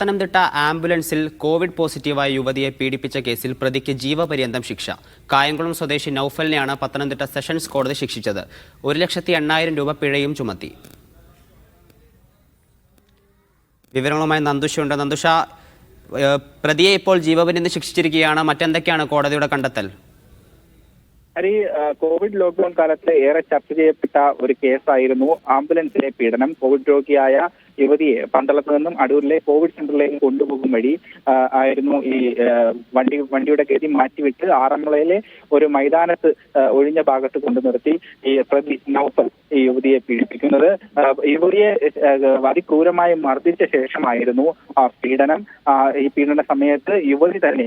പത്തനംതിട്ട ആംബുലൻസിൽ കോവിഡ് പോസിറ്റീവായ യുവതിയെ പീഡിപ്പിച്ച കേസിൽ പ്രതിക്ക് ജീവപര്യന്തം ശിക്ഷ. കായംകുളം സ്വദേശി നൌഫലിനെയാണ് പത്തനംതിട്ട സെഷൻസ് കോടതി ശിക്ഷിച്ചത്. 1,80,000 രൂപ പിഴയും ചുമത്തി. വിവരങ്ങളുമായി നന്ദുഷയുണ്ട്. നന്ദുഷ, പ്രതിയെ ഇപ്പോൾ ജീവപര്യന്തം ശിക്ഷിച്ചിരിക്കുകയാണ്. മറ്റെന്തൊക്കെയാണ് കോടതിയുടെ കണ്ടെത്തൽ? കോവിഡ് ലോക്ക്ഡൌൺ കാലത്ത് ഏറെ ചർച്ച ചെയ്യപ്പെട്ട ഒരു കേസായിരുന്നു ആംബുലൻസിലെ പീഡനം. കോവിഡ് രോഗിയായ യുവതിയെ പന്തളത്ത് നിന്നും അടൂരിലെ കോവിഡ് സെന്ററിലേക്ക് കൊണ്ടുപോകും വഴി ആയിരുന്നു ഈ വണ്ടിയുടെ ഗതി മാറ്റിവിട്ട് ആറന്മുളയിലെ ഒരു മൈതാനത്ത് ഒഴിഞ്ഞ ഭാഗത്ത് കൊണ്ടു നിർത്തി ഈ പ്രതി നൌഫൽ ഈ യുവതിയെ പീഡിപ്പിക്കുന്നത്. യുവതിയെ അതിക്രൂരമായി മർദ്ദിച്ച ശേഷമായിരുന്നു പീഡനം. ഈ പീഡന സമയത്ത് യുവതി തന്നെ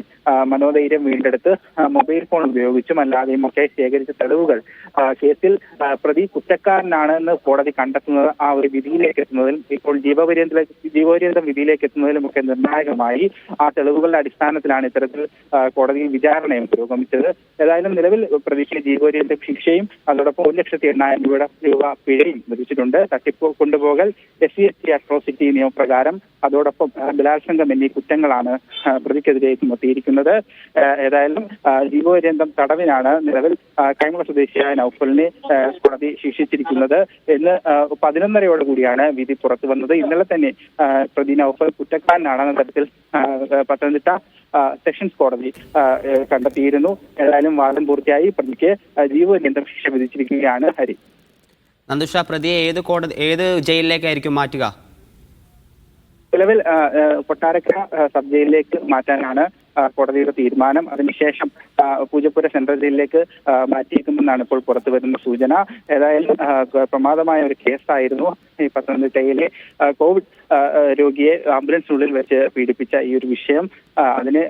മനോധൈര്യം വീണ്ടെടുത്ത് മൊബൈൽ ഫോൺ ഉപയോഗിച്ചും അല്ലാതെയും ഒക്കെ ശേഖരിച്ച തെളിവുകൾ കേസിൽ പ്രതി കുറ്റക്കാരനാണെന്ന് കോടതി കണ്ടെത്തുന്നത് ആ ഒരു വിധിയിലേക്ക് എത്തുന്നതിൽ ഇപ്പോൾ ജീവപര്യന്തം വിധിയിലേക്ക് എത്തുന്നതിലുമൊക്കെ നിർണായകമായി ആ തെളിവുകളുടെ അടിസ്ഥാനത്തിലാണ് ഇത്തരത്തിൽ കോടതി വിചാരണയും പുരോഗമിച്ചത്. ഏതായാലും നിലവിൽ പ്രതിക്ക് ജീവപര്യന്തം ശിക്ഷയും അതോടൊപ്പം 1,80,000 രൂപ പിഴയും വിധിച്ചിട്ടുണ്ട്. തട്ടിപ്പ് കൊണ്ടുപോകൽ, SC/ST അട്രോസിറ്റി നിയമപ്രകാരം അതോടൊപ്പം ബലാത്സംഗം എന്നീ കുറ്റങ്ങളാണ് പ്രതിക്കെതിരെ ചുമത്തിയിരിക്കുന്നത്. ഏതായാലും ജീവപര്യന്തം തടവിനാണ് നിലവിൽ കായംകുളം സ്വദേശിയായ നൌഫലിനെ കോടതി ശിക്ഷിച്ചിരിക്കുന്നത്. ഇന്ന് 11:30 കൂടിയാണ് വിധി പുറത്തു വന്നത്. ഇന്നലെ തന്നെ പ്രതി നൌഫൽ കുറ്റക്കാരനാണെന്ന തരത്തിൽ പത്തനംതിട്ട സെഷൻസ് കോടതി കണ്ടെത്തിയിരുന്നു. ഏതായാലും വാദം പൂർത്തിയായി പ്രതിക്ക് ജീവപര്യന്തം ശിക്ഷ വിധിച്ചിരിക്കുകയാണ്. ഹരി. നന്ദുഷ, പ്രതിയെ ഏത് ജയിലിലേക്കായിരിക്കും മാറ്റുക? നിലവിൽ കൊട്ടാരക്കര സബ് ജയിലിലേക്ക് മാറ്റാനാണ് കോടതിയുടെ തീരുമാനം. അതിനുശേഷം പൂജപ്പുര സെൻട്രൽ ജയിലിലേക്ക് മാറ്റിയേക്കുമെന്നാണ് ഇപ്പോൾ പുറത്തു വരുന്ന സൂചന. ഏതായാലും പ്രമാദമായ ഒരു കേസായിരുന്നു ഈ പത്തനംതിട്ടയിലെ കോവിഡ് രോഗിയെ ആംബുലൻസിനുള്ളിൽ വെച്ച് പീഡിപ്പിച്ച ഈ ഒരു വിഷയം. അതിന്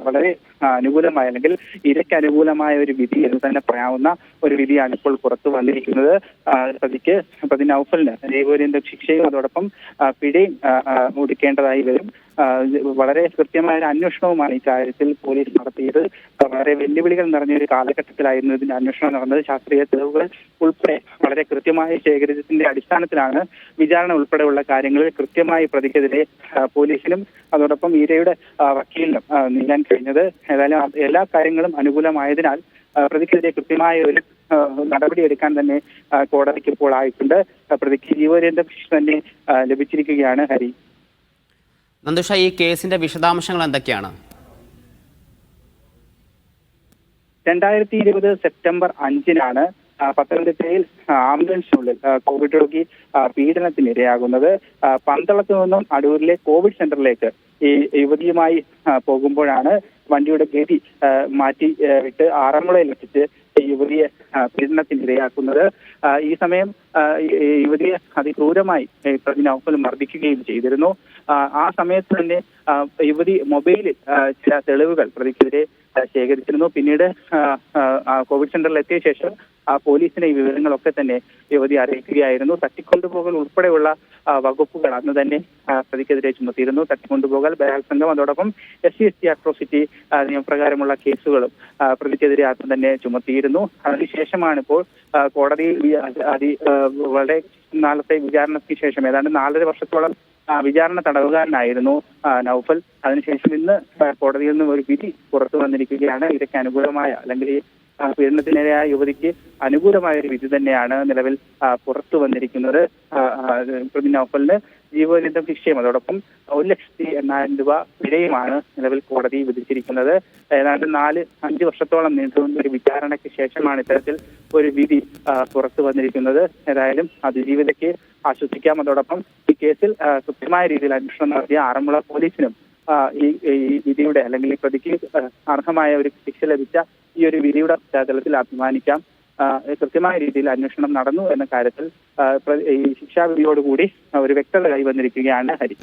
വളരെ അനുകൂലമായ അല്ലെങ്കിൽ ഇരയ്ക്ക് അനുകൂലമായ ഒരു വിധി എന്ന് തന്നെ പറയാവുന്ന ഒരു വിധിയാണ് ഇപ്പോൾ പുറത്തു വന്നിരിക്കുന്നത്. പ്രതി നൌഫലിന് ജീവപര്യന്തം ശിക്ഷയും അതോടൊപ്പം പിഴയും ഒടുക്കേണ്ടതായി വരും. വളരെ കൃത്യമായ ഒരു അന്വേഷണവുമാണ് ഈ കാര്യത്തിൽ പോലീസ് നടത്തിയത്. വളരെ വെല്ലുവിളികൾ നിറഞ്ഞൊരു കാലഘട്ടത്തിലായിരുന്നു ഇതിന്റെ അന്വേഷണം നടന്നത്. ശാസ്ത്രീയ തെളിവുകൾ ഉൾപ്പെടെ വളരെ കൃത്യമായി ശേഖരിച്ചതിന്റെ അടിസ്ഥാനത്തിലാണ് വിചാരണ ഉൾപ്പെടെയുള്ള കാര്യങ്ങളിൽ കൃത്യമായി പ്രതിക്കെതിരെ പോലീസിനും അതോടൊപ്പം ഇരയുടെ വക്കീലിനും നീങ്ങാൻ കഴിഞ്ഞത്. ഏതായാലും എല്ലാ കാര്യങ്ങളും അനുകൂലമായതിനാൽ പ്രതിക്കെതിരെ കൃത്യമായ ഒരു നടപടി എടുക്കാൻ തന്നെ കോടതിക്ക് ഇപ്പോൾ ആയിട്ടുണ്ട്. പ്രതിക്ക് ജീവപര്യന്തം ശിക്ഷ തന്നെ ലഭിച്ചിരിക്കുകയാണ്. ഹരി. നന്ദുഷ, ഈ കേസിന്റെ വിശദാംശങ്ങൾ എന്തൊക്കെയാണ്? 2020 സെപ്റ്റംബർ 5-നാണ് പത്തനംതിട്ടയിൽ ആംബുലൻസിനുള്ളിൽ കോവിഡ് രോഗി പീഡനത്തിനിരയാകുന്നത്. പന്തളത്ത് നിന്നും അടൂരിലെ കോവിഡ് സെന്ററിലേക്ക് ഈ യുവതിയുമായി പോകുമ്പോഴാണ് വണ്ടിയുടെ ഗതി മാറ്റി വിട്ട് ആറന്മുളയിൽ എത്തിച്ച് യുവതിയെ പീഡനത്തിനിരയാക്കുന്നത്. ഈ സമയം യുവതിയെ അതിക്രൂരമായി പ്രതി നൌഫൽ മർദ്ദിക്കുകയും ചെയ്തിരുന്നു. ആ സമയത്ത് തന്നെ യുവതി മൊബൈലിൽ ചില തെളിവുകൾ പ്രതിക്കെതിരെ ശേഖരിച്ചിരുന്നു. പിന്നീട് കോവിഡ് സെന്ററിൽ എത്തിയ ശേഷം പോലീസിനെ ഈ വിവരങ്ങളൊക്കെ തന്നെ യുവതി അറിയിക്കുകയായിരുന്നു. തട്ടിക്കൊണ്ടുപോകൽ ഉൾപ്പെടെയുള്ള വകുപ്പുകൾ അന്ന് തന്നെ പ്രതിക്കെതിരെ ചുമത്തിയിരുന്നു. തട്ടിക്കൊണ്ടുപോകൽ, ബലാത്സംഗം അതോടൊപ്പം SC/ST അട്രോസിറ്റി നിയമപ്രകാരമുള്ള കേസുകളും പ്രതിക്കെതിരെ അന്ന് തന്നെ ചുമത്തിയിരുന്നു. അതിനുശേഷമാണ് ഇപ്പോൾ കോടതിയിൽ വളരെ നാളത്തെ വിചാരണയ്ക്ക് ശേഷം ഏതാണ്ട് 4.5 വർഷത്തോളം വിചാരണ തടവുകാരനായിരുന്നു നൌഫൽ. അതിനുശേഷം ഇന്ന് കോടതിയിൽ നിന്ന് ഒരു വിധി പുറത്തു വന്നിരിക്കുകയാണ്. ഇതൊക്കെ അനുകൂലമായ അല്ലെങ്കിൽ ഈ പീഡനത്തിനിരയായ യുവതിക്ക് അനുകൂലമായ ഒരു വിധി തന്നെയാണ് നിലവിൽ പുറത്തു വന്നിരിക്കുന്നത്. പ്രതി നൌഫലിന് ജീവപര്യന്തം ശിക്ഷയും അതോടൊപ്പം 1,80,000 രൂപ പിഴയുമാണ് നിലവിൽ കോടതി വിധിച്ചിരിക്കുന്നത്. ഏതാണ്ട് 4-5 വർഷത്തോളം നീണ്ടുനിന്ന ഒരു വിചാരണയ്ക്ക് ശേഷമാണ് ഇത്തരത്തിൽ ഒരു വിധി പുറത്തു വന്നിരിക്കുന്നത്. ഏതായാലും അതിജീവിതയ്ക്ക് ആശ്വസിക്കാം. അതോടൊപ്പം ഈ കേസിൽ കൃത്യമായ രീതിയിൽ അന്വേഷണം നടത്തിയ ആറന്മുള പോലീസിനും ഈ വിധിയുടെ അല്ലെങ്കിൽ ഈ പ്രതിക്ക് അർഹമായ ഒരു ശിക്ഷ ലഭിച്ച ഈ ഒരു വിധിയുടെ പശ്ചാത്തലത്തിൽ അഭിമാനിക്കാം. കൃത്യമായ രീതിയിൽ അന്വേഷണം നടന്നു എന്ന കാര്യത്തിൽ ഈ ശിക്ഷാവിധിയോടുകൂടി ഒരു വ്യക്തത കൈവന്നിരിക്കുകയാണ്. ഹരി.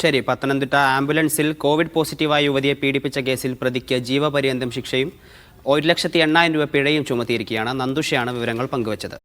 ശരി. പത്തനംതിട്ട ആംബുലൻസിൽ കോവിഡ് പോസിറ്റീവായ യുവതിയെ പീഡിപ്പിച്ച കേസിൽ പ്രതിക്ക് ജീവപര്യന്തം ശിക്ഷയും 1,80,000 രൂപ പിഴയും ചുമത്തിയിരിക്കുകയാണ്. നന്ദുഷയാണ് വിവരങ്ങൾ പങ്കുവച്ചത്.